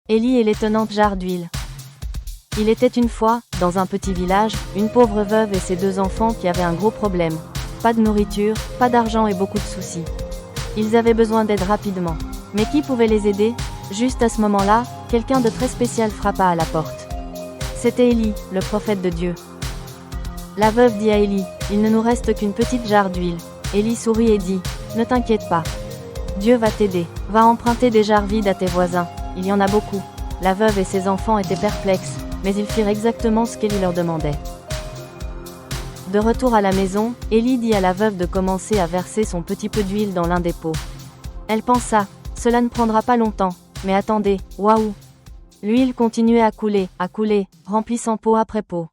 Élie et l'étonnante jarre d'huile. Il était une fois, dans un petit village, une pauvre veuve et ses 2 enfants qui avaient un gros problème. Pas de nourriture, pas d'argent et beaucoup de soucis. Ils avaient besoin d'aide rapidement. Mais qui pouvait les aider? Juste à ce moment-là, quelqu'un de très spécial frappa à la porte. C'était Élie, le prophète de Dieu. La veuve dit à Élie, « Il ne nous reste qu'une petite jarre d'huile. » Élie sourit et dit, « Ne t'inquiète pas. Dieu va t'aider. Va emprunter des jarres vides à tes voisins. Il y en a beaucoup. » La veuve et ses enfants étaient perplexes, mais ils firent exactement ce qu'Élie leur demandait. De retour à la maison, Élie dit à la veuve de commencer à verser son petit peu d'huile dans l'un des pots. Elle pensa, « Cela ne prendra pas longtemps. » Mais attendez, waouh! L'huile continuait à couler, remplissant pot après pot.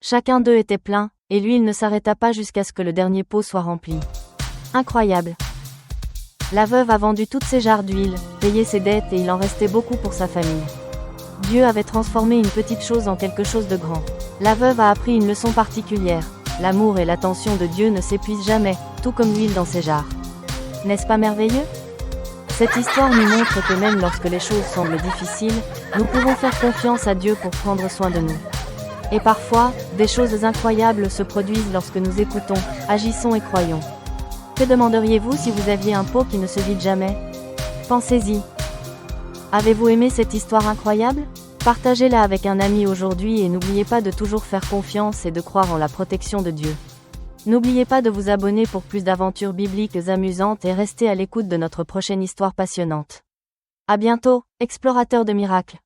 Chacun d'eux était plein, et l'huile ne s'arrêta pas jusqu'à ce que le dernier pot soit rempli. Incroyable! La veuve a vendu toutes ses jarres d'huile, payé ses dettes et il en restait beaucoup pour sa famille. Dieu avait transformé une petite chose en quelque chose de grand. La veuve a appris une leçon particulière. L'amour et l'attention de Dieu ne s'épuisent jamais, tout comme l'huile dans ses jarres. N'est-ce pas merveilleux? Cette histoire nous montre que même lorsque les choses semblent difficiles, nous pouvons faire confiance à Dieu pour prendre soin de nous. Et parfois, des choses incroyables se produisent lorsque nous écoutons, agissons et croyons. Que demanderiez-vous si vous aviez un pot qui ne se vide jamais? Pensez-y. Avez-vous aimé cette histoire incroyable? Partagez-la avec un ami aujourd'hui et n'oubliez pas de toujours faire confiance et de croire en la protection de Dieu. N'oubliez pas de vous abonner pour plus d'aventures bibliques amusantes et restez à l'écoute de notre prochaine histoire passionnante. À bientôt, explorateurs de miracles.